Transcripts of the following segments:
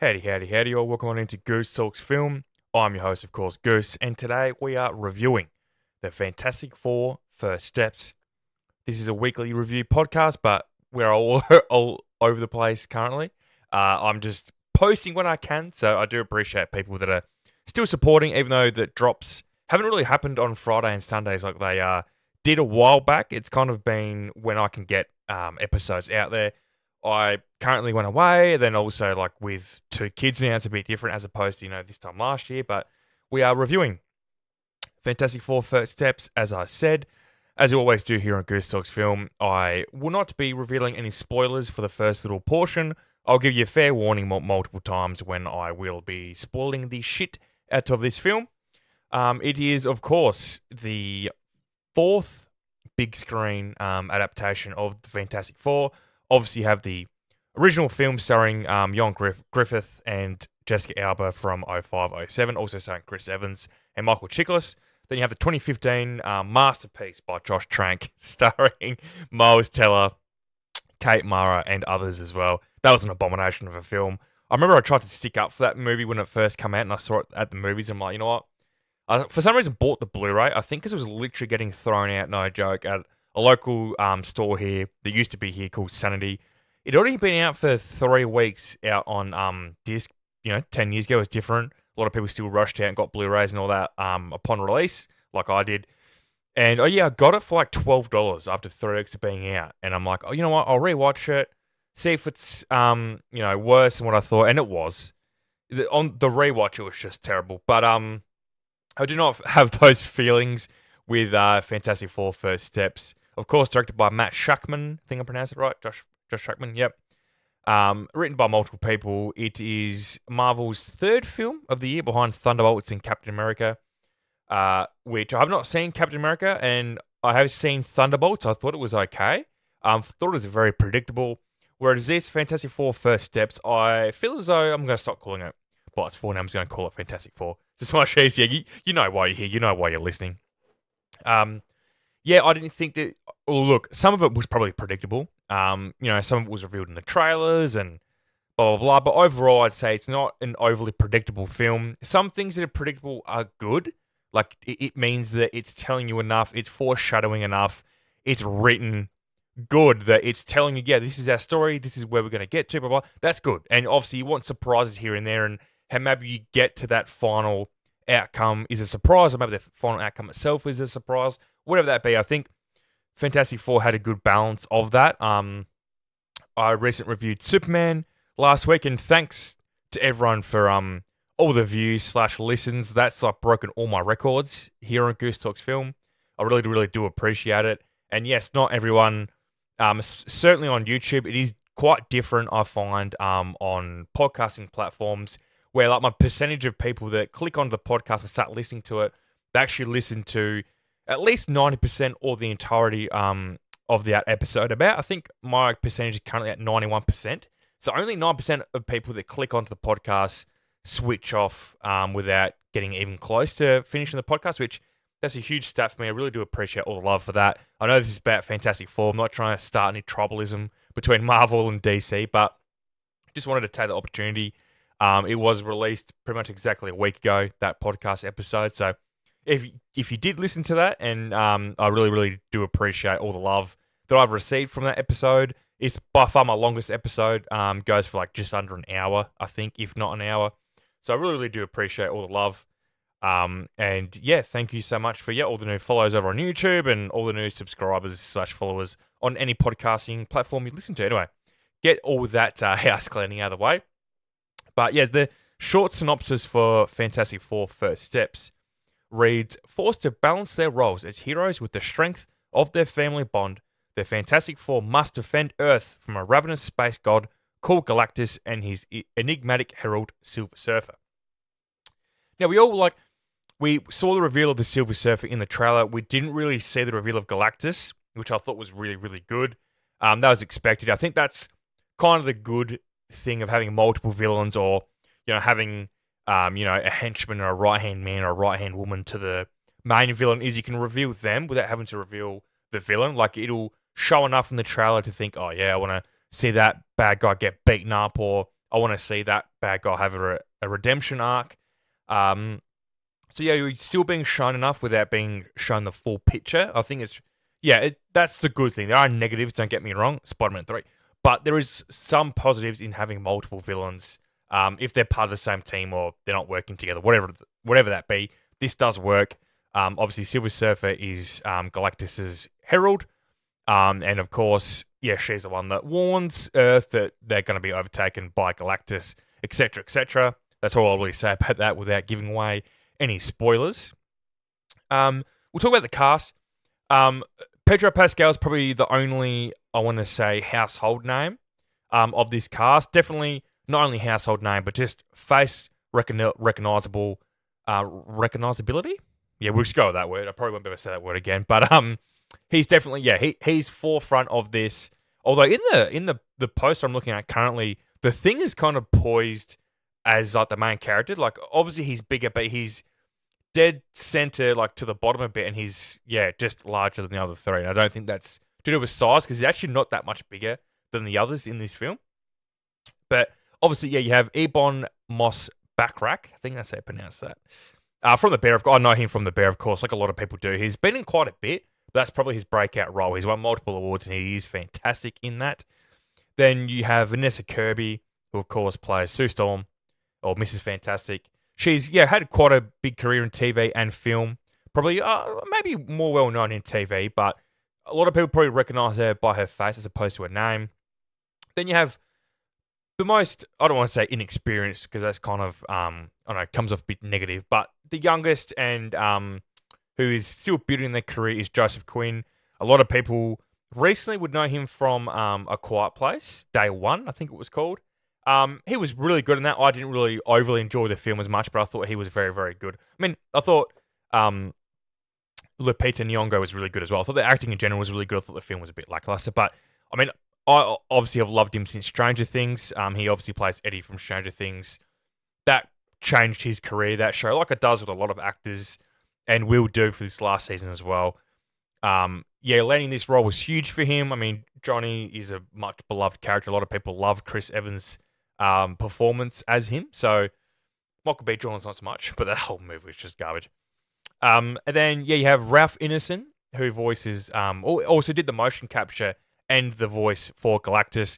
Howdy, all. Welcome on into Goose Talks Film. I'm your host, of course, Goose, and today we are reviewing the Fantastic Four First Steps. This is a weekly review podcast, but we're all, all over the place currently. I'm just posting when I can, so I do appreciate people that are still supporting, even though the drops haven't really happened on Friday and Sundays like they did a while back. It's kind of been when I can get episodes out there. I currently went away, then also like with two kids now, it's a bit different as opposed to, this time last year. But we are reviewing Fantastic Four First Steps, as I said. As you always do here on Goose Talks Film, I will not be revealing any spoilers for the first little portion. I'll give you a fair warning multiple times when I will be spoiling the shit out of this film. It is, of course, the fourth big screen adaptation of the Fantastic Four. Obviously, you have the original film starring Jon Griffith and Jessica Alba from 05-07, also starring Chris Evans and Michael Chiklis. Then you have the 2015 masterpiece by Josh Trank, starring Miles Teller, Kate Mara, and others as well. That was an abomination of a film. I remember I tried to stick up for that movie when it first came out, and I saw it at the movies, and I'm like, you know what? I, for some reason, bought the Blu-ray. I think because it was literally getting thrown out, no joke, at a local store here that used to be here called Sanity. It had already been out for 3 weeks out on disc. 10 years ago it was different. A lot of people still rushed out and got Blu-rays and all that upon release, like I did. And I got it for like $12 after 3 weeks of being out. And I'm like, oh, you know what? I'll rewatch it, see if it's worse than what I thought, and it was. On the rewatch, it was just terrible. But I do not have those feelings with Fantastic Four First Steps. Of course, directed by Matt Shakman. I think I pronounced it right. Josh Shakman, yep. Written by multiple people. It is Marvel's third film of the year behind Thunderbolts and Captain America, which I have not seen Captain America, and I have seen Thunderbolts. I thought it was okay. Thought it was very predictable. Whereas this, Fantastic Four First Steps, I feel as though I'm going to stop calling it what it's for now. I'm just going to call it Fantastic Four. Just much easier. You know why you're here. You know why you're listening. I didn't think that. Well, look, some of it was probably predictable. Some of it was revealed in the trailers and blah blah blah. But overall, I'd say it's not an overly predictable film. Some things that are predictable are good. Like it means that it's telling you enough. It's foreshadowing enough. It's written good that it's telling you, yeah, this is our story. This is where we're going to get to. Blah blah. That's good. And obviously, you want surprises here and there, and how maybe you get to that final outcome is a surprise, or maybe the final outcome itself is a surprise. Whatever that be, I think Fantastic Four had a good balance of that. I recently reviewed Superman last week, and thanks to everyone for all the views / listens. That's like broken all my records here on Goose Talks Film. I really do appreciate it. And yes, not everyone, certainly on YouTube, it is quite different, I find, on podcasting platforms, where like my percentage of people that click onto the podcast and start listening to it, they actually listen to at least 90% or the entirety of that episode. I think my percentage is currently at 91%. So only 9% of people that click onto the podcast switch off without getting even close to finishing the podcast, which that's a huge stat for me. I really do appreciate all the love for that. I know this is about Fantastic Four. I'm not trying to start any tribalism between Marvel and DC, but just wanted to take the opportunity. It was released pretty much exactly a week ago, that podcast episode. So if you did listen to that, and I really do appreciate all the love that I've received from that episode. It's by far my longest episode. Goes for like just under an hour, I think, if not an hour. So I really do appreciate all the love. And yeah, thank you so much for all the new follows over on YouTube and all the new subscribers / followers on any podcasting platform you listen to. Anyway, get all that house cleaning out of the way. But yeah, the short synopsis for Fantastic Four First Steps reads, forced to balance their roles as heroes with the strength of their family bond, the Fantastic Four must defend Earth from a ravenous space god called Galactus and his enigmatic Herald, Silver Surfer. Now, we saw the reveal of the Silver Surfer in the trailer. We didn't really see the reveal of Galactus, which I thought was really good. That was expected. I think that's kind of the good thing of having multiple villains, or having a henchman or a right-hand man or a right-hand woman to the main villain, is you can reveal them without having to reveal the villain. Like, it'll show enough in the trailer to think, oh yeah, I want to see that bad guy get beaten up, or I want to see that bad guy have a redemption arc. So yeah, he's still being shown enough without being shown the full picture. I think that's the good thing. There are negatives, don't get me wrong, Spider-Man 3. But there is some positives in having multiple villains. If they're part of the same team or they're not working together, whatever that be, this does work. Obviously, Silver Surfer is Galactus's Herald. And of course, yeah, she's the one that warns Earth that they're going to be overtaken by Galactus, etc., etc. That's all I'll really say about that without giving away any spoilers. We'll talk about the cast. Pedro Pascal is probably the only, I want to say, household name of this cast. Definitely not only household name, but just face recognizable recognizability. Yeah, we'll just go with that word. I probably won't be able to say that word again. But he's definitely, he's forefront of this. Although in the poster I'm looking at currently, the Thing is kind of poised as like the main character. Like obviously he's bigger, but he's dead center, like to the bottom a bit, and he's just larger than the other three. And I don't think that's to do with size because he's actually not that much bigger than the others in this film. But obviously, you have Ebon Moss Backrack. I think that's how you pronounce that. From The Bear, I know him from The Bear, of course, like a lot of people do. He's been in quite a bit. But that's probably his breakout role. He's won multiple awards, and he is fantastic in that. Then you have Vanessa Kirby, who of course plays Sue Storm, or Mrs. Fantastic. She's had quite a big career in TV and film. Probably maybe more well known in TV, but a lot of people probably recognize her by her face as opposed to her name. Then you have the most, I don't want to say inexperienced because that's kind of I don't know, comes off a bit negative, but the youngest and who is still building their career is Joseph Quinn. A lot of people recently would know him from A Quiet Place, Day One, I think it was called. He was really good in that. I didn't really overly enjoy the film as much, but I thought he was very, very good. I mean, I thought Lupita Nyong'o was really good as well. I thought the acting in general was really good. I thought the film was a bit lackluster, but I mean, I obviously have loved him since Stranger Things. He obviously plays Eddie from Stranger Things. That changed his career, that show, like it does with a lot of actors, and will do for this last season as well. Landing this role was huge for him. I mean, Johnny is a much beloved character. A lot of people love Chris Evans' performance as him. So Michael B. Jordan's not so much, but that whole movie was just garbage. And then you have Ralph Ineson, who voices also did the motion capture and the voice for Galactus.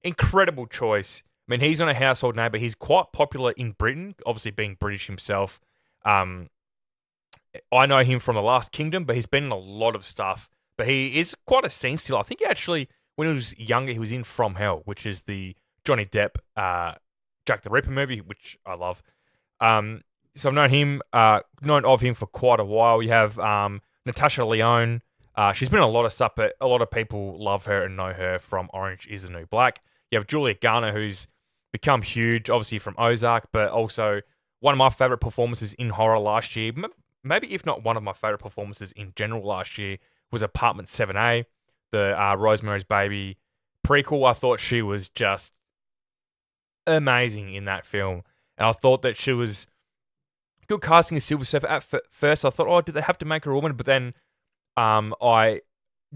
Incredible choice. I mean, he's not a household name, but he's quite popular in Britain, obviously being British himself. I know him from The Last Kingdom, but he's been in a lot of stuff. But he is quite a scene stealer. I think he actually, when he was younger, he was in From Hell, which is the Johnny Depp Jack the Ripper movie, which I love. So I've known of him for quite a while. You have Natasha Lyonne. She's been in a lot of stuff, but a lot of people love her and know her from Orange is the New Black. You have Julia Garner, who's become huge, obviously from Ozark, but also one of my favorite performances in horror last year. Maybe if not one of my favorite performances in general last year was Apartment 7A, the Rosemary's Baby prequel. I thought she was just amazing in that film. And I thought that she was good casting as Silver Surfer. At first, I thought, did they have to make her a woman? But then I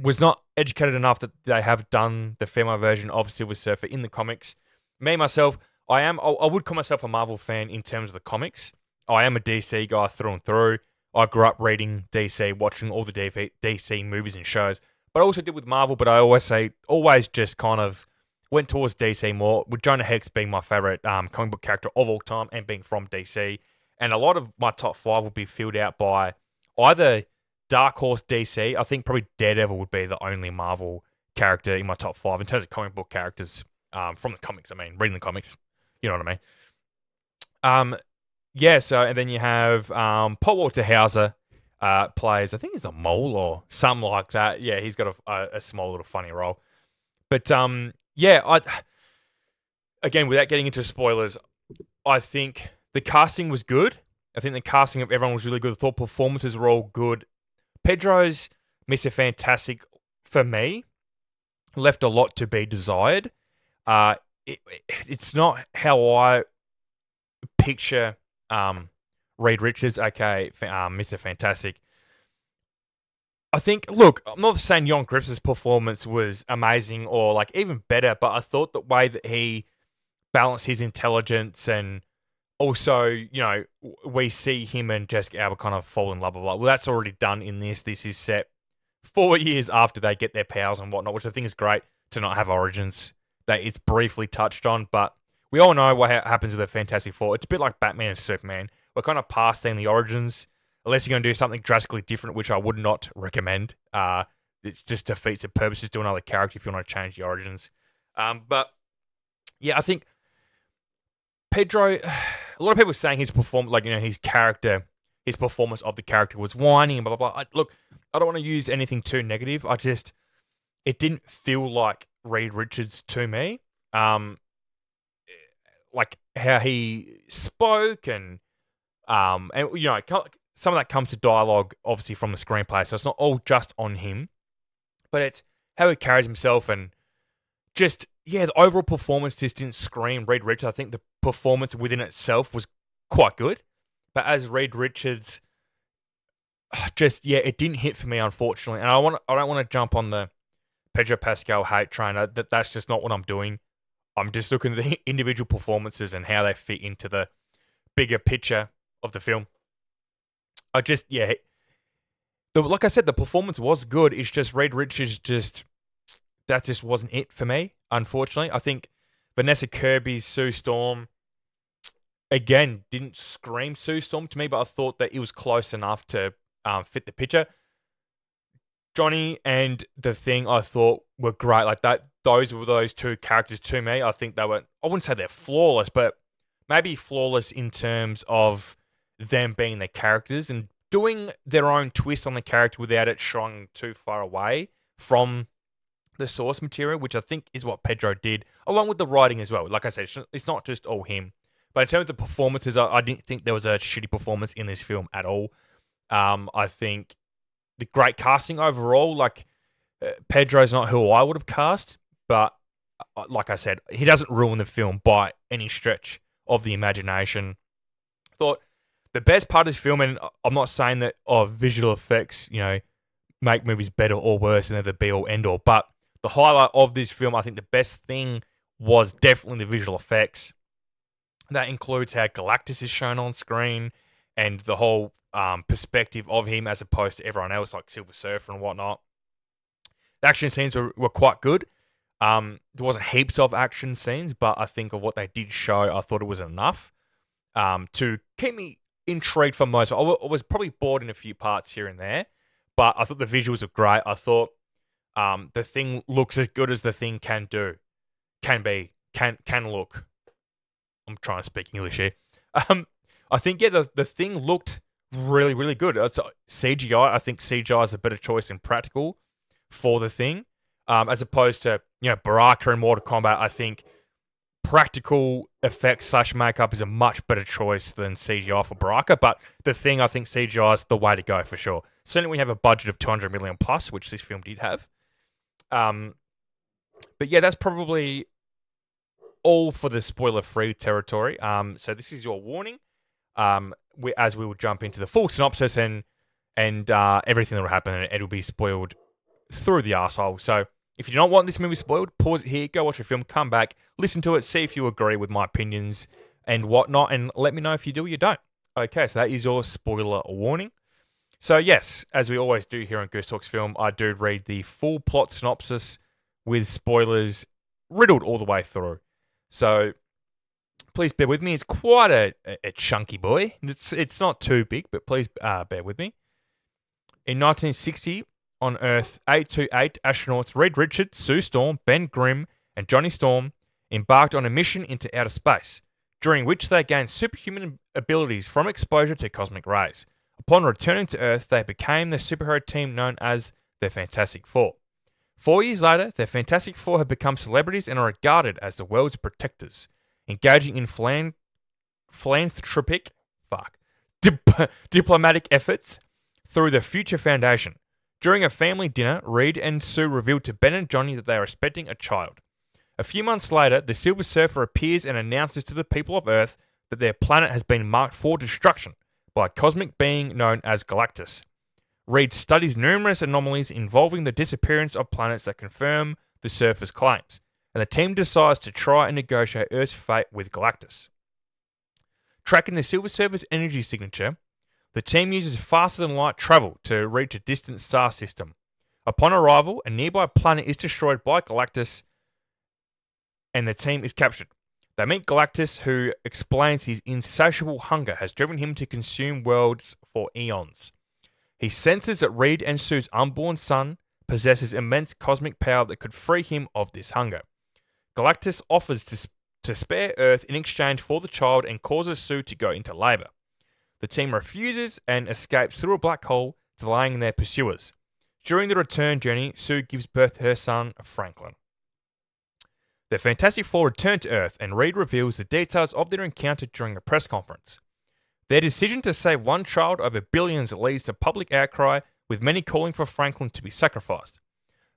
was not educated enough that they have done the female version of Silver Surfer in the comics. Me, myself, I would call myself a Marvel fan in terms of the comics. I am a DC guy through and through. I grew up reading DC, watching all the DC movies and shows. But I also did with Marvel, but I always just kind of went towards DC more, with Jonah Hex being my favorite comic book character of all time and being from DC. And a lot of my top 5 would be filled out by either Dark Horse DC. I think probably Daredevil would be the only Marvel character in my top 5 in terms of comic book characters from the comics. I mean, reading the comics, you know what I mean? So and then you have Paul Walter Hauser plays, I think he's a mole or something like that. Yeah, he's got a small little funny role. But again, without getting into spoilers, I think the casting was good. I think the casting of everyone was really good. I thought performances were all good. Pedro's Mr. Fantastic, for me, left a lot to be desired. It's not how I picture Reed Richards, aka Mr. Fantastic. I think, look, I'm not saying Jon Griffith's performance was amazing or like even better, but I thought the way that he balance his intelligence, and also, we see him and Jessica Alba kind of fall in love, blah, blah, blah. Well, that's already done in this. This is set 4 years after they get their powers and whatnot, which I think is great to not have origins. That it's briefly touched on, but we all know what happens with the Fantastic Four. It's a bit like Batman and Superman. We're kind of past seeing the origins, unless you're going to do something drastically different, which I would not recommend. It just defeats the purpose. Just do another character if you want to change the origins. But yeah, I think Pedro. A lot of people are saying his his character, his performance of the character was whiny and blah blah blah. Look, I don't want to use anything too negative. It didn't feel like Reed Richards to me. Like how he spoke and some of that comes to dialogue, obviously from the screenplay. So it's not all just on him, but it's how he carries himself and just the overall performance just didn't scream Reed Richards. I think the performance within itself was quite good, but as Reed Richards, it didn't hit for me, unfortunately. And I don't want to jump on the Pedro Pascal hate train. That's just not what I'm doing. I'm just looking at the individual performances and how they fit into the bigger picture of the film. Like I said, the performance was good. It's just Reed Richards that just wasn't it for me, unfortunately. I think Vanessa Kirby's Sue Storm, again, didn't scream Sue Storm to me, but I thought that it was close enough to fit the picture. Johnny and The Thing, I thought were great. Like that, those were those two characters to me. I think they were, I wouldn't say they're flawless, but maybe flawless in terms of them being the characters and doing their own twist on the character without it shying too far away from the source material, which I think is what Pedro did, along with the writing as well. Like I said, it's not just all him. But in terms of performances, I didn't think there was a shitty performance in this film at all. I think the great casting overall, Pedro's not who I would have cast, but like I said, he doesn't ruin the film by any stretch of the imagination. Thought the best part of this film, and I'm not saying that visual effects, make movies better or worse and they're the be-all, end-all, but the highlight of this film, I think the best thing was definitely the visual effects. That includes how Galactus is shown on screen and the whole perspective of him as opposed to everyone else, like Silver Surfer and whatnot. The action scenes were quite good. There wasn't heaps of action scenes, but I think of what they did show, I thought it was enough to keep me intrigued for most. I was probably bored in a few parts here and there, but I thought the visuals were great. I thought the Thing looks as good as the Thing can do, can look. I'm trying to speak English here. I think the Thing looked really, really good. It's CGI. I think CGI is a better choice than practical for the Thing, as opposed to Baraka and Mortal Kombat. I think practical effects / makeup is a much better choice than CGI for Baraka. But the Thing, I think CGI is the way to go for sure. Certainly, we have a budget of $200 million plus, which this film did have. But yeah, that's probably all for the spoiler-free territory. So this is your warning. As we will jump into the full synopsis and everything that will happen, and it will be spoiled through the arsehole. So if you don't want this movie spoiled, pause it here, go watch the film, come back, listen to it, see if you agree with my opinions and whatnot, and let me know if you do or you don't. Okay, so that is your spoiler warning. So yes, as we always do here on Goose Talks Film, I do read the full plot synopsis with spoilers riddled all the way through. So please bear with me. It's quite a chunky boy. It's not too big, but please bear with me. In 1960, on Earth 828, astronauts Reed Richards, Sue Storm, Ben Grimm, and Johnny Storm embarked on a mission into outer space, during which they gained superhuman abilities from exposure to cosmic rays. Upon returning to Earth, they became the superhero team known as the Fantastic Four. 4 years later, the Fantastic Four have become celebrities and are regarded as the world's protectors, engaging in philanthropic diplomatic efforts through the Future Foundation. During a family dinner, Reed and Sue revealed to Ben and Johnny that they are expecting a child. A few months later, the Silver Surfer appears and announces to the people of Earth that their planet has been marked for destruction by a cosmic being known as Galactus. Reed studies numerous anomalies involving the disappearance of planets that confirm the Surfer's claims. and the team decides to try and negotiate Earth's fate with Galactus. Tracking the Silver Surfer's energy signature, the team uses faster-than-light travel to reach a distant star system. Upon arrival, a nearby planet is destroyed by Galactus, and the team is captured. They meet Galactus, who explains his insatiable hunger has driven him to consume worlds for eons. He senses that Reed and Sue's unborn son possesses immense cosmic power that could free him of this hunger. Galactus offers to spare Earth in exchange for the child and causes Sue to go into labor. The team refuses and escapes through a black hole, delaying their pursuers. During the return journey, Sue gives birth to her son, Franklin. The Fantastic Four return to Earth, and Reed reveals the details of their encounter during a press conference. Their decision to save one child over billions leads to public outcry, with many calling for Franklin to be sacrificed.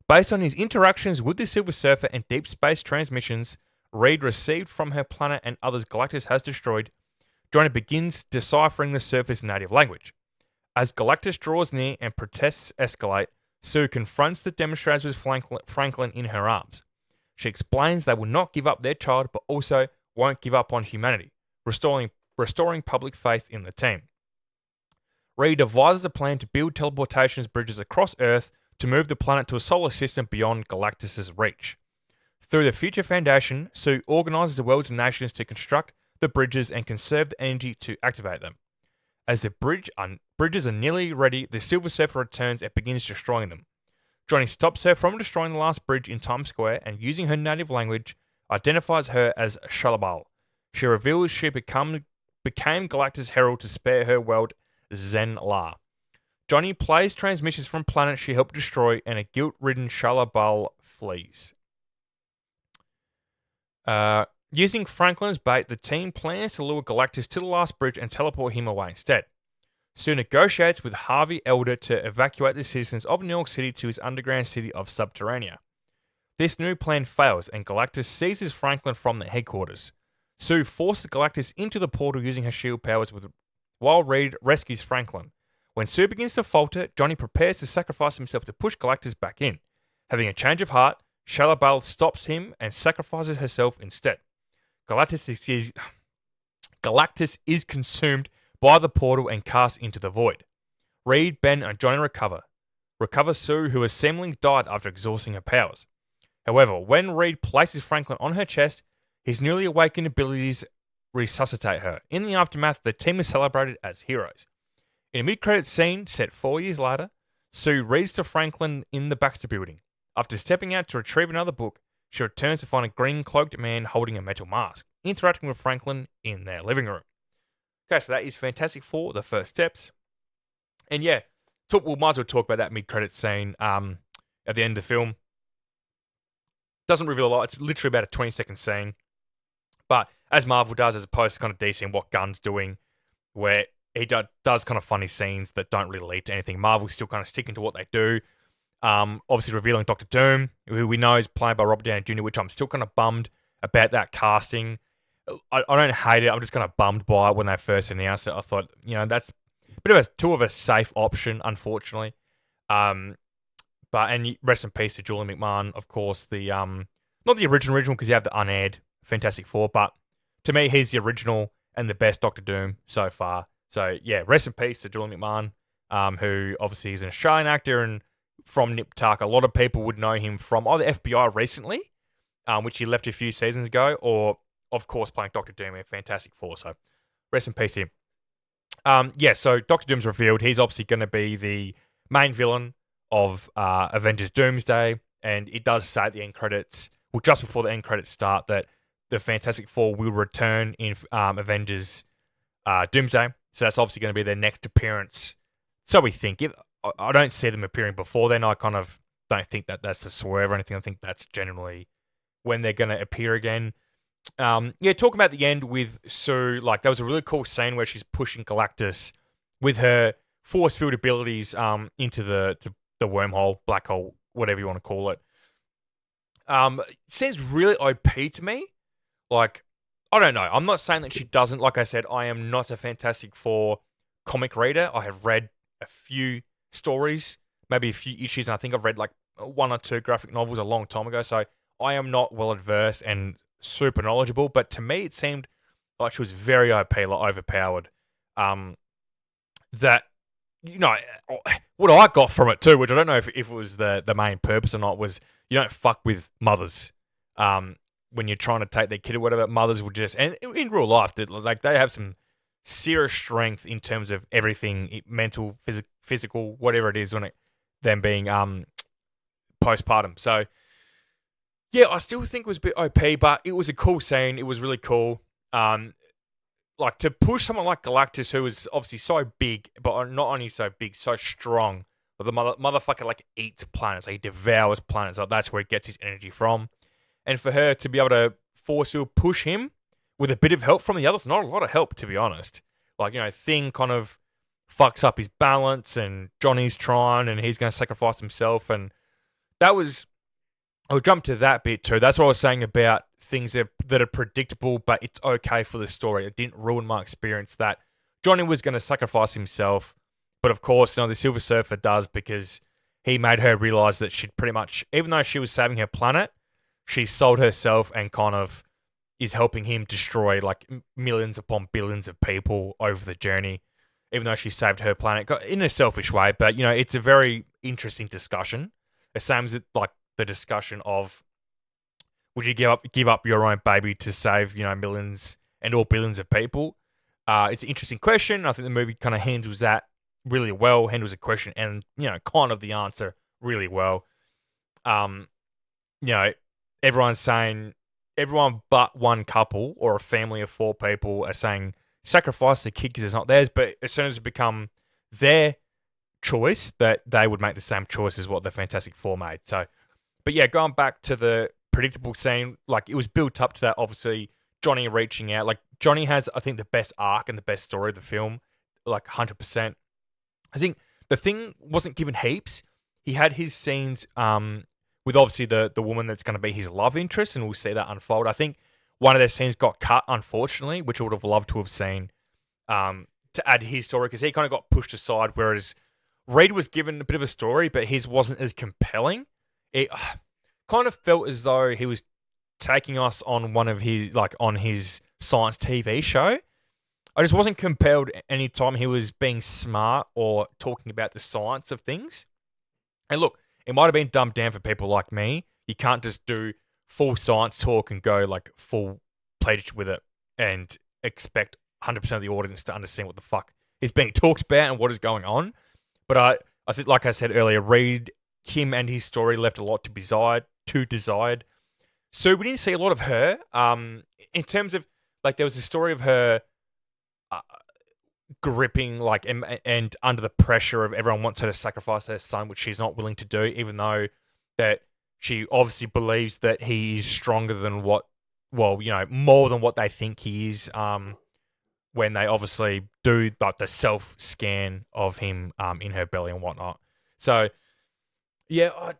Based on his interactions with the Silver Surfer and deep space transmissions Reed received from her planet and others Galactus has destroyed, Johnny begins deciphering the Surfer's native language. As Galactus draws near and protests escalate, Sue confronts the demonstrators with Franklin in her arms. She explains they will not give up their child, but also won't give up on humanity, restoring public faith in the team. Reed devises a plan to build teleportation bridges across Earth to move the planet to a solar system beyond Galactus' reach. Through the Future Foundation, Sue organizes the world's nations to construct the bridges and conserve the energy to activate them. As the bridges are nearly ready, the Silver Surfer returns and begins destroying them. Johnny stops her from destroying the last bridge in Times Square and, using her native language, identifies her as Shalabal. She reveals she became Galactus' Herald to spare her world, Zen-La. Johnny plays transmissions from planets she helped destroy, and a guilt-ridden Shalabal flees. Using Franklin's bait, the team plans to lure Galactus to the last bridge and teleport him away instead. Sue negotiates with Harvey Elder to evacuate the citizens of New York City to his underground city of Subterranea. This new plan fails, and Galactus seizes Franklin from the headquarters. Sue forces Galactus into the portal using her shield powers, while Reed rescues Franklin. When Sue begins to falter, Johnny prepares to sacrifice himself to push Galactus back in. Having a change of heart, Shalabal stops him and sacrifices herself instead. Galactus is consumed by the portal and cast into the void. Reed, Ben, and Johnny recover Sue, who has seemingly died after exhausting her powers. However, when Reed places Franklin on her chest, his newly awakened abilities resuscitate her. In the aftermath, the team is celebrated as heroes. In a mid-credits scene set 4 years later, Sue reads to Franklin in the Baxter Building. After stepping out to retrieve another book, she returns to find a green-cloaked man holding a metal mask, interacting with Franklin in their living room. Okay, so that is Fantastic Four, the first steps. And yeah, we might as well talk about that mid-credits scene at the end of the film. Doesn't reveal a lot. It's literally about a 20-second scene. But as Marvel does, as opposed to kind of DC and what Gunn's doing, where he does kind of funny scenes that don't really lead to anything. Marvel's still kind of sticking to what they do. Obviously revealing Dr. Doom, who we know is played by Robert Downey Jr., which I'm still kind of bummed about that casting. I don't hate it. I'm just kind of bummed by it when they first announced it. I thought, that's a bit of a safe option, unfortunately. And rest in peace to Julian McMahon, of course. The not the original because you have the unaired Fantastic Four, but to me, he's the original and the best Doctor Doom so far. So yeah, rest in peace to Julian McMahon, who obviously is an Australian actor and from Nip Tuck. A lot of people would know him from either FBI recently, which he left a few seasons ago, or of course playing Doctor Doom in Fantastic Four. So rest in peace to him. So Doctor Doom's revealed. He's obviously going to be the main villain of Avengers Doomsday, and it does say at the end credits, well, just before the end credits start, that the Fantastic Four will return in Avengers Doomsday. So that's obviously going to be their next appearance. So we think. I don't see them appearing before then. I kind of don't think that that's a swerve or anything. I think that's generally when they're going to appear again. Talking about the end with Sue, like that was a really cool scene where she's pushing Galactus with her force field abilities into the wormhole, black hole, whatever you want to call it. It seems really OP to me. Like, I don't know. I'm not saying that she doesn't. Like I said, I am not a Fantastic Four comic reader. I have read a few stories, maybe a few issues, and I think I've read like 1 or 2 graphic novels a long time ago. So I am not well adversed and super knowledgeable, but to me it seemed like she was very OP, like overpowered. Um, that you know what I got from it too, which I don't know if it was the main purpose or not, was you don't fuck with mothers. When you're trying to take their kid or whatever, mothers would just, and in real life, like they have some serious strength in terms of everything, mental, physical, whatever it is, when it them being postpartum. So yeah, I still think it was a bit OP, but it was a cool scene. It was really cool. Like to push someone like Galactus, who is obviously so big, but not only so big, so strong. But the motherfucker like eats planets, like he devours planets. Like that's where he gets his energy from. And for her to be able to force you push him with a bit of help from the others, not a lot of help to be honest. Like Thing kind of fucks up his balance, and Johnny's trying, and he's going to sacrifice himself, and that was. I'll jump to that bit too. That's what I was saying about things that are predictable, but it's okay for the story. It didn't ruin my experience that Johnny was going to sacrifice himself. But of course, the Silver Surfer does, because he made her realize that she'd pretty much, even though she was saving her planet, she sold herself and kind of is helping him destroy like millions upon billions of people over the journey, even though she saved her planet in a selfish way. But, it's a very interesting discussion. The same as like the discussion of, would you give up your own baby to save millions and or billions of people? It's an interesting question. I think the movie kind of handles that really well, handles the question and kind of the answer really well. Everyone's saying, everyone but one couple or a family of 4 people are saying sacrifice the kid because it's not theirs, but as soon as it become their choice, that they would make the same choice as what the Fantastic Four made. So, but yeah, going back to the predictable scene, like it was built up to that. Obviously, Johnny reaching out. Like Johnny has, I think, the best arc and the best story of the film, like 100%. I think the Thing wasn't given heaps. He had his scenes with obviously the woman that's going to be his love interest, and we'll see that unfold. I think one of their scenes got cut, unfortunately, which I would have loved to have seen to add to his story, because he kind of got pushed aside, whereas Reed was given a bit of a story, but his wasn't as compelling. It kind of felt as though he was taking us on one of his, like on his science TV show. I just wasn't compelled anytime he was being smart or talking about the science of things. And look, it might have been dumbed down for people like me. You can't just do full science talk and go like full pledged with it and expect 100% of the audience to understand what the fuck is being talked about and what is going on. But I think, like I said earlier, Reed, him and his story left a lot to be desired. So we didn't see a lot of her. In terms of, like, there was a story of her gripping, like, and under the pressure of everyone wants her to sacrifice her son, which she's not willing to do, even though that she obviously believes that he is stronger than what, well, more than what they think he is. When they obviously do like the self scan of him in her belly and whatnot. So yeah,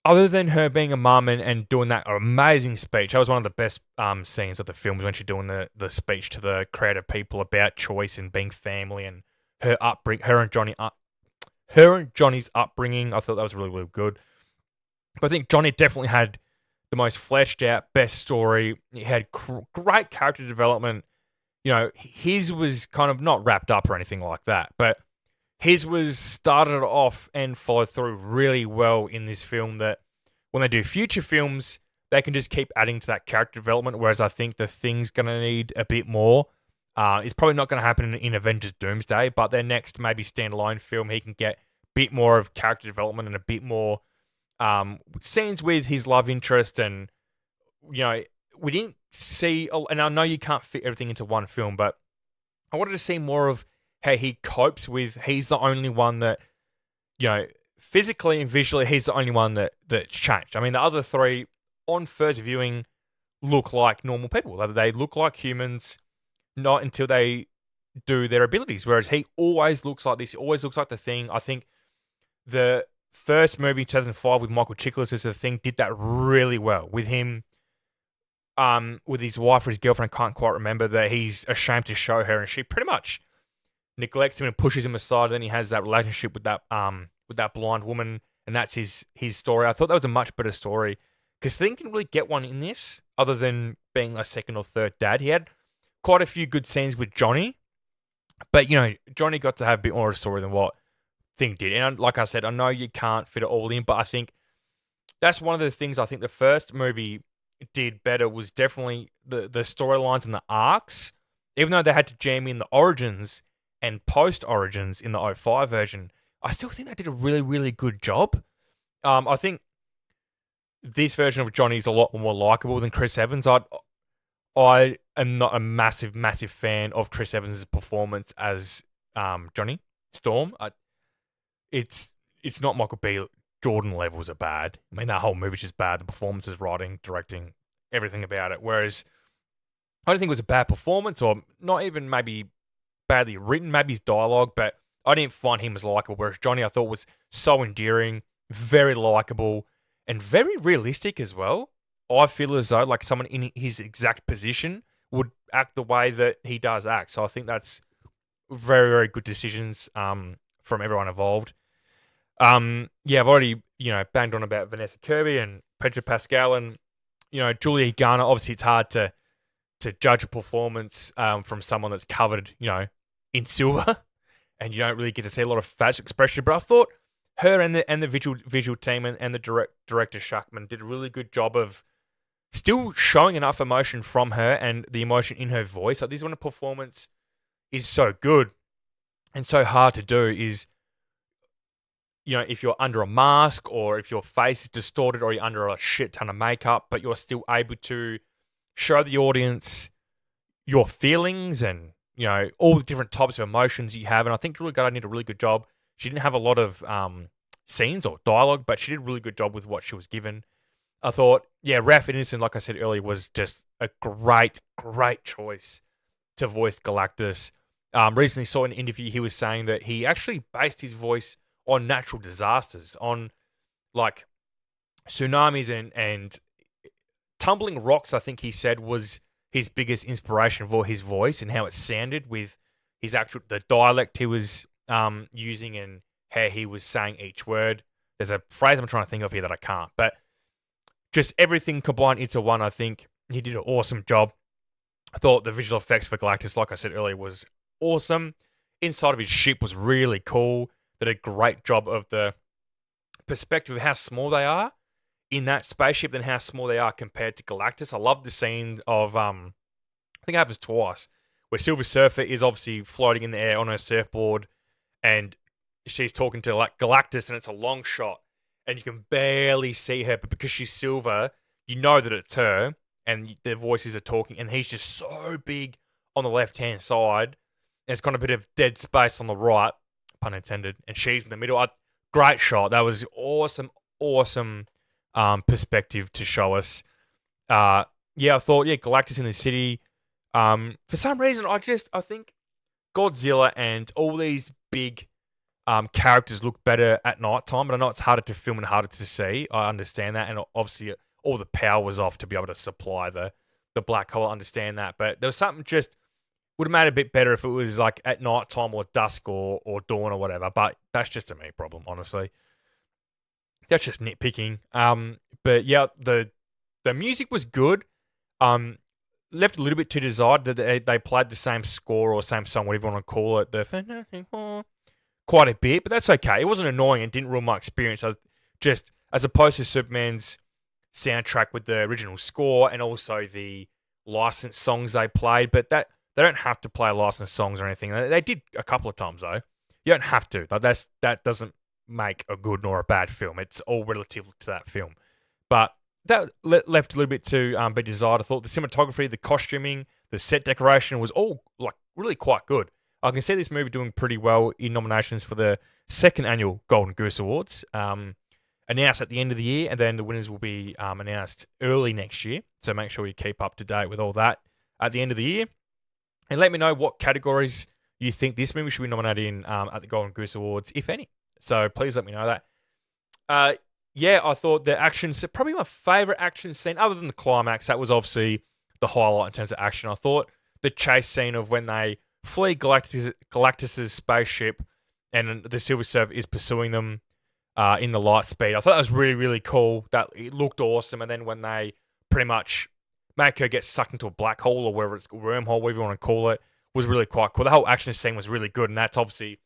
other than her being a mum and doing that amazing speech, that was one of the best scenes of the film, was when she's doing the speech to the creative people about choice and being family and her upbringing, her and Johnny's upbringing. I thought that was really, really good. But I think Johnny definitely had the most fleshed out, best story. He had great character development. His was kind of not wrapped up or anything like that, but his was started off and followed through really well in this film, that when they do future films, they can just keep adding to that character development, whereas I think the Thing's going to need a bit more. It's probably not going to happen in Avengers Doomsday, but their next maybe standalone film, he can get a bit more of character development and a bit more scenes with his love interest. And, we didn't see, and I know you can't fit everything into one film, but I wanted to see more of how he copes with, he's the only one that, physically and visually, he's the only one that's changed. I mean, the other 3 on first viewing look like normal people. They look like humans, not until they do their abilities. Whereas he always looks like this. He always looks like the Thing. I think the first movie, 2005, with Michael Chiklis as the Thing, did that really well with him. With his wife or his girlfriend, I can't quite remember, that he's ashamed to show her, and she pretty much neglects him and pushes him aside. Then he has that relationship with that blind woman, and that's his story. I thought that was a much better story. because Thing didn't really get one in this, other than being a second or third dad. He had quite a few good scenes with Johnny, but Johnny got to have a bit more of a story than what Thing did. And like I said, I know you can't fit it all in, but I think that's one of the things I think the first movie did better was definitely the storylines and the arcs. Even though they had to jam in the origins and post origins in the '05 version, I still think they did a really, really good job. I think this version of Johnny is a lot more likable than Chris Evans. I am not a massive, massive fan of Chris Evans' performance as Johnny Storm. It's not Michael B. Jordan levels are bad. I mean, that whole movie's just bad. The performances, writing, directing, everything about it. Whereas I don't think it was a bad performance, or not even maybe badly written. Maybe his dialogue, but I didn't find him as likable. Whereas Johnny, I thought, was so endearing, very likable, and very realistic as well. I feel as though like someone in his exact position would act the way that he does act. So I think that's very, very good decisions from everyone involved. I've already, banged on about Vanessa Kirby and Pedro Pascal and, Julia Garner. Obviously, it's hard to judge a performance from someone that's covered, in silver, and you don't really get to see a lot of facial expression. But I thought her and the visual team and the director Shackman did a really good job of still showing enough emotion from her and the emotion in her voice. Like, this when a performance is so good and so hard to do is, if you're under a mask or if your face is distorted or you're under a shit ton of makeup, but you're still able to show the audience your feelings and, all the different types of emotions you have. And I think Julia Garner did a really good job. She didn't have a lot of scenes or dialogue, but she did a really good job with what she was given. I thought, Ralph Ineson, like I said earlier, was just a great, great choice to voice Galactus. Recently saw in an interview, he was saying that he actually based his voice on natural disasters, on like tsunamis and tumbling rocks. I think he said was his biggest inspiration for his voice and how it sounded with the dialect he was using and how he was saying each word. There's a phrase I'm trying to think of here that I can't, but just everything combined into one. I think he did an awesome job. I thought the visual effects for Galactus, like I said earlier, was awesome. Inside of his ship was really cool. Did a great job of the perspective of how small they are in that spaceship and how small they are compared to Galactus. I love the scene of, I think it happens twice, where Silver Surfer is obviously floating in the air on her surfboard and she's talking to like Galactus, and it's a long shot and you can barely see her, but because she's silver, you know that it's her and their voices are talking, and he's just so big on the left-hand side. There's kind of a bit of dead space on the right, pun intended, and she's in the middle. Great shot. That was awesome perspective to show us. I thought, Galactus in the city. For some reason, I think Godzilla and all these big characters look better at nighttime, but I know it's harder to film and harder to see. I understand that, and obviously all the power was off to be able to supply the black hole. I understand that, but there was something just would have made it a bit better if it was like at night time or dusk or dawn or whatever. But that's just a me problem, honestly. That's just nitpicking. But yeah, the music was good. Left a little bit to desired that they played the same score or same song, whatever you want to call it, quite a bit, but that's okay. It wasn't annoying and didn't ruin my experience. I just, as opposed to Superman's soundtrack with the original score and also the licensed songs they played, but that they don't have to play licensed songs or anything. They did a couple of times though. You don't have to. Like that doesn't make a good nor a bad film. It's all relative to that film. But that left a little bit to be desired. I thought the cinematography, the costuming, the set decoration was all like really quite good. I can see this movie doing pretty well in nominations for the second annual Golden Goose Awards, announced at the end of the year, and then the winners will be announced early next year. So make sure you keep up to date with all that at the end of the year. And let me know what categories you think this movie should be nominated in at the Golden Goose Awards, if any. So please let me know that. I thought the action, probably my favourite action scene, other than the climax, that was obviously the highlight in terms of action. I thought the chase scene of when they flee Galactus's spaceship and the Silver Surfer is pursuing them. in the light speed. I thought that was really, really cool. That it looked awesome. And then when they pretty much make her get sucked into a black hole or wherever it's wormhole, whatever you want to call it, was really quite cool. The whole action scene was really good, and that's obviously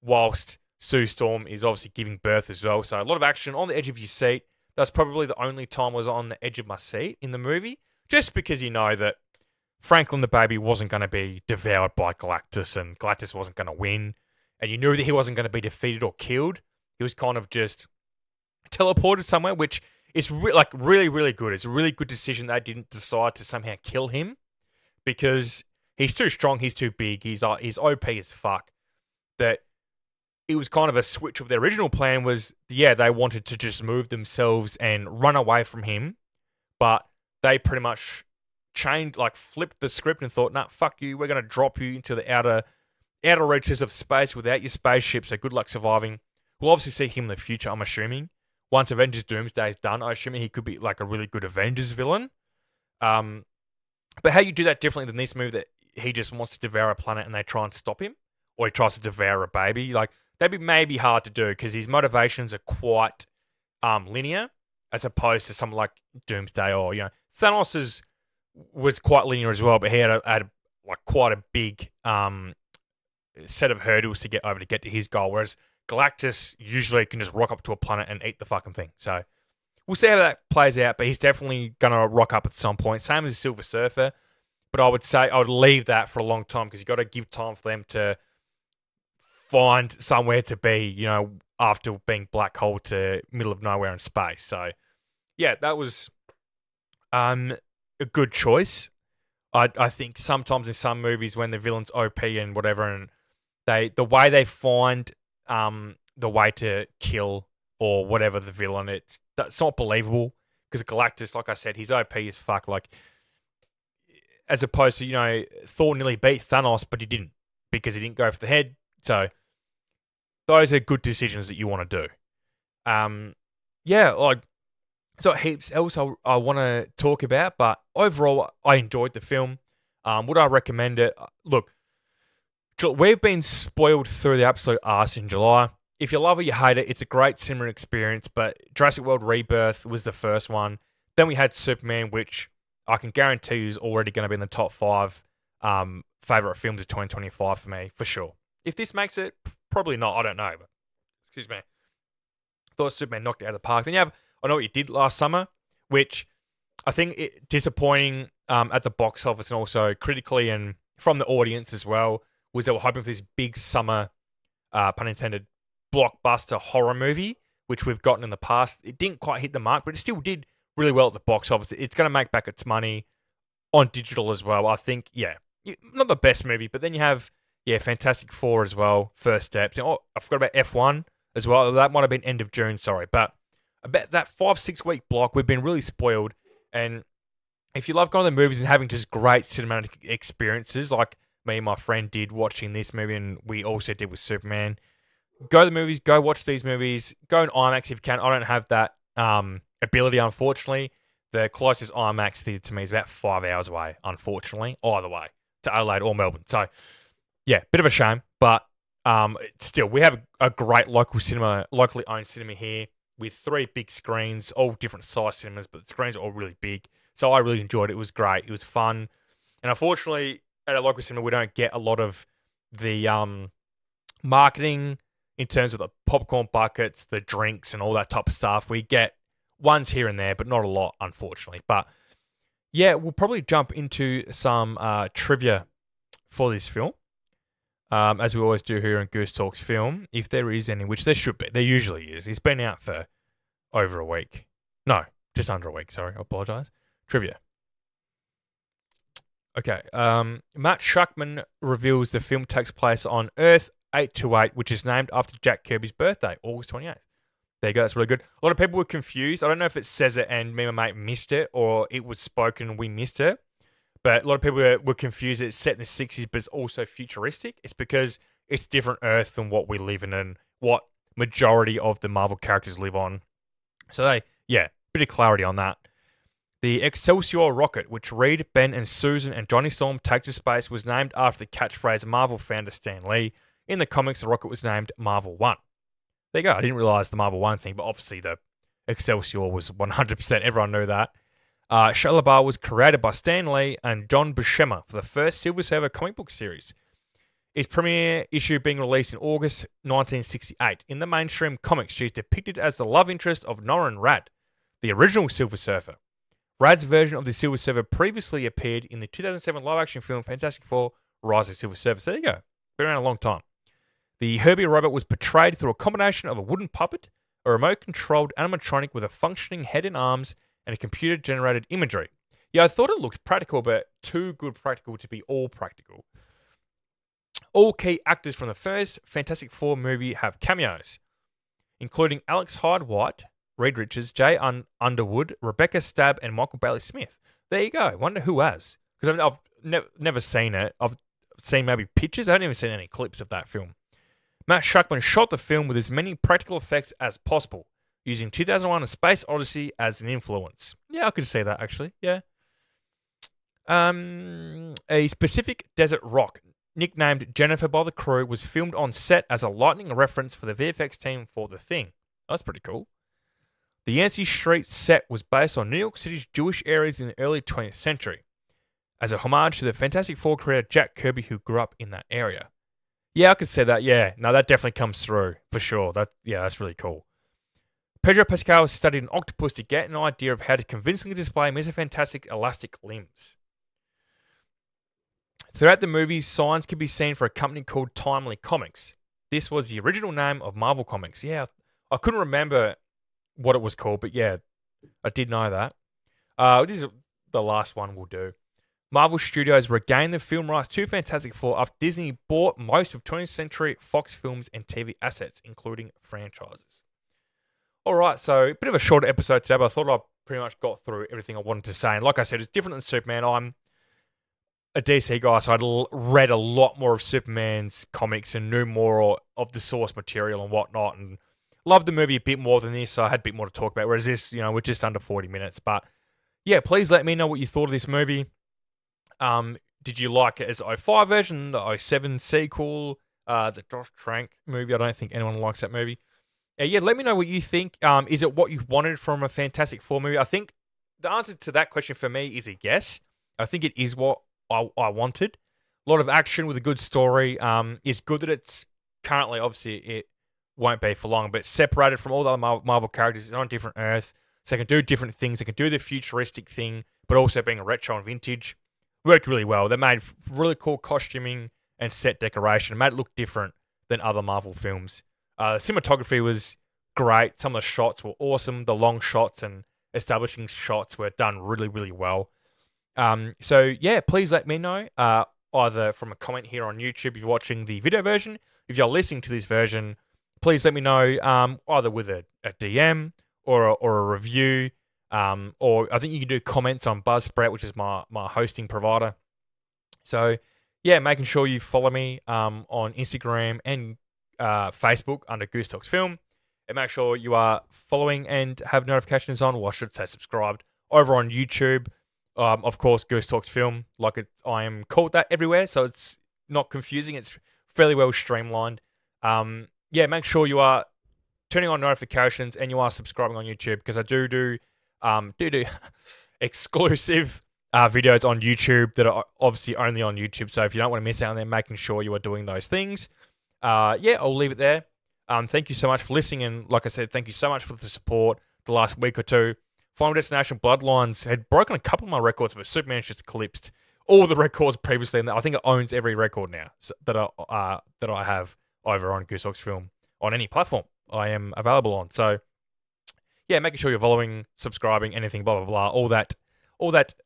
whilst Sue Storm is obviously giving birth as well. So a lot of action on the edge of your seat. That's probably the only time I was on the edge of my seat in the movie, just because you know that Franklin the baby wasn't going to be devoured by Galactus, and Galactus wasn't going to win, and you knew that he wasn't going to be defeated or killed. He was kind of just teleported somewhere, which is really, really good. It's a really good decision they didn't decide to somehow kill him, because he's too strong, he's too big, he's OP as fuck. That it was kind of a switch of their original plan was, yeah, they wanted to just move themselves and run away from him, but they pretty much flipped the script and thought, nah, fuck you, we're going to drop you into the outer reaches of space without your spaceship, so good luck surviving. We'll obviously see him in the future, I'm assuming. Once Avengers Doomsday is done, I assume he could be like a really good Avengers villain. But how you do that differently than this movie, that he just wants to devour a planet and they try and stop him, or he tries to devour a baby, like that'd be maybe hard to do because his motivations are quite linear, as opposed to something like Doomsday, or Thanos was quite linear as well, but he had quite a big set of hurdles to get over to get to his goal, whereas Galactus usually can just rock up to a planet and eat the fucking thing. So we'll see how that plays out, but he's definitely going to rock up at some point. Same as the Silver Surfer, but I would say I would leave that for a long time because you've got to give time for them to find somewhere to be, after being black hole to middle of nowhere in space. So, yeah, that was a good choice. I think sometimes in some movies when the villain's OP and whatever, and the way they find the way to kill or whatever the villain, that's not believable because Galactus, like I said, he's OP as fuck. Like, as opposed to Thor nearly beat Thanos, but he didn't because he didn't go for the head. So those are good decisions that you want to do. So heaps else I want to talk about, but overall I enjoyed the film. Would I recommend it? Look, we've been spoiled through the absolute arse in July. If you love it, you hate it. It's a great cinema experience, but Jurassic World Rebirth was the first one. Then we had Superman, which I can guarantee you is already going to be in the top 5 favourite films of 2025 for me, for sure. If this makes it, probably not. I don't know. But, excuse me. Thought Superman knocked it out of the park. Then you have I Know What You Did Last Summer, which I think disappointing at the box office and also critically and from the audience as well, was they were hoping for this big summer, pun intended, blockbuster horror movie, which we've gotten in the past. It didn't quite hit the mark, but it still did really well at the box office. It's going to make back its money on digital as well. I think, not the best movie, but then you have, Fantastic Four as well, First Steps. Oh, I forgot about F1 as well. That might have been end of June, sorry. But about that 5-6 week block, we've been really spoiled. And if you love going to the movies and having just great cinematic experiences, like me and my friend did watching this movie, and we also did with Superman, go to the movies, go watch these movies, go in IMAX if you can. I don't have that ability, unfortunately. The closest IMAX theatre to me is about 5 hours away, unfortunately, either way, to Adelaide or Melbourne. So, yeah, bit of a shame, but still, we have a great locally owned cinema here with 3 big screens, all different size cinemas, but the screens are all really big. So I really enjoyed it. It was great. It was fun. And unfortunately, at a local cinema, we don't get a lot of the marketing in terms of the popcorn buckets, the drinks, and all that type of stuff. We get ones here and there, but not a lot, unfortunately. But yeah, we'll probably jump into some trivia for this film, as we always do here in Goose Talks Film, if there is any, which there should be. There usually is. It's been out for over a week. No, just under a week, sorry. I apologise. Trivia. Okay. Matt Schuckman reveals the film takes place on Earth 828, which is named after Jack Kirby's birthday, August 28th. There you go. That's really good. A lot of people were confused. I don't know if it says it and me and my mate missed it, or it was spoken and we missed it. But a lot of people were confused. It's set in the 60s, but it's also futuristic. It's because it's different Earth than what we live in and what majority of the Marvel characters live on. So bit of clarity on that. The Excelsior rocket, which Reed, Ben, and Susan and Johnny Storm take to space, was named after the catchphrase Marvel founder Stan Lee. In the comics, the rocket was named Marvel 1. There you go. I didn't realize the Marvel 1 thing, but obviously the Excelsior was 100%. Everyone knew that. Shia LaBeouf was created by Stan Lee and John Buscema for the first Silver Surfer comic book series. Its premiere issue being released in August 1968. In the mainstream comics, she is depicted as the love interest of Norrin Radd, the original Silver Surfer. Radd's version of the Silver Surfer previously appeared in the 2007 live-action film Fantastic Four: Rise of the Silver Surfer. So there you go. Been around a long time. The Herbie robot was portrayed through a combination of a wooden puppet, a remote-controlled animatronic with a functioning head and arms, and a computer-generated imagery. Yeah, I thought it looked practical, but too good practical to be all practical. All key actors from the first Fantastic Four movie have cameos, including Alex Hyde-White, Reed Richards, Jay Underwood, Rebecca Stabb, and Michael Bailey Smith. There you go. Wonder who has. Because I've never seen it. I've seen maybe pictures. I haven't even seen any clips of that film. Matt Schuckman shot the film with as many practical effects as possible, using 2001: A Space Odyssey as an influence. Yeah, I could see that, actually. Yeah. A specific desert rock, nicknamed Jennifer by the crew, was filmed on set as a lightning reference for the VFX team for The Thing. That's pretty cool. The Yancey Street set was based on New York City's Jewish areas in the early 20th century, as a homage to the Fantastic Four creator Jack Kirby, who grew up in that area. Yeah, I could say that. Yeah, no, that definitely comes through for sure. That's really cool. Pedro Pascal studied an octopus to get an idea of how to convincingly display Mr. Fantastic's elastic limbs. Throughout the movies, signs can be seen for a company called Timely Comics. This was the original name of Marvel Comics. Yeah, I couldn't remember what it was called, but yeah, I did know that. This is the last one we'll do. Marvel Studios regained the film rights to Fantastic Four after Disney bought most of 20th Century Fox films and TV assets, including franchises. All right, so a bit of a shorter episode today, but I thought I pretty much got through everything I wanted to say. And like I said, it's different than Superman. I'm a DC guy, so I'd read a lot more of Superman's comics and knew more of the source material and whatnot, and loved the movie a bit more than this, so I had a bit more to talk about. Whereas this, we're just under 40 minutes. But yeah, please let me know what you thought of this movie. Did you like it as the 05 version, the 07 sequel, the Josh Trank movie? I don't think anyone likes that movie. Yeah, let me know what you think. Is it what you wanted from a Fantastic Four movie? I think the answer to that question for me is a yes. I think it is what I wanted. A lot of action with a good story. It's good that it's currently, obviously, it won't be for long, but separated from all the other Marvel characters. It's on a different Earth, so they can do different things. They can do the futuristic thing, but also being a retro and vintage. Worked really well. They made really cool costuming and set decoration. It made it look different than other Marvel films. Cinematography was great. Some of the shots were awesome. The long shots and establishing shots were done really, really well. So yeah, please let me know, either from a comment here on YouTube if you're watching the video version. If you're listening to this version, please let me know, either with a DM or a review. Or I think you can do comments on Buzzsprout, which is my hosting provider. So, yeah, making sure you follow me on Instagram and Facebook under Goose Talks Film. And make sure you are following and have notifications on, or I should say subscribed, over on YouTube. Of course, Goose Talks Film, I am called that everywhere, so it's not confusing. It's fairly well streamlined. Yeah, make sure you are turning on notifications and you are subscribing on YouTube, because I do exclusive videos on YouTube that are obviously only on YouTube. So if you don't want to miss out on them, making sure you are doing those things. Yeah, I'll leave it there. Thank you so much for listening. And like I said, thank you so much for the support the last week or two. Final Destination Bloodlines had broken a couple of my records, but Superman just eclipsed all the records previously. And I think it owns every record now that I have over on Goose Talks Film on any platform I am available on. So yeah, making sure you're following, subscribing, anything, blah, blah, blah, all that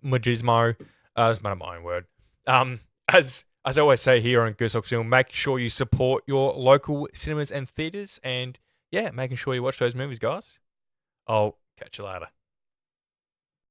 machismo. That's my own word. As I always say here on Goose Talks Film, make sure you support your local cinemas and theatres, and yeah, making sure you watch those movies, guys. I'll catch you later.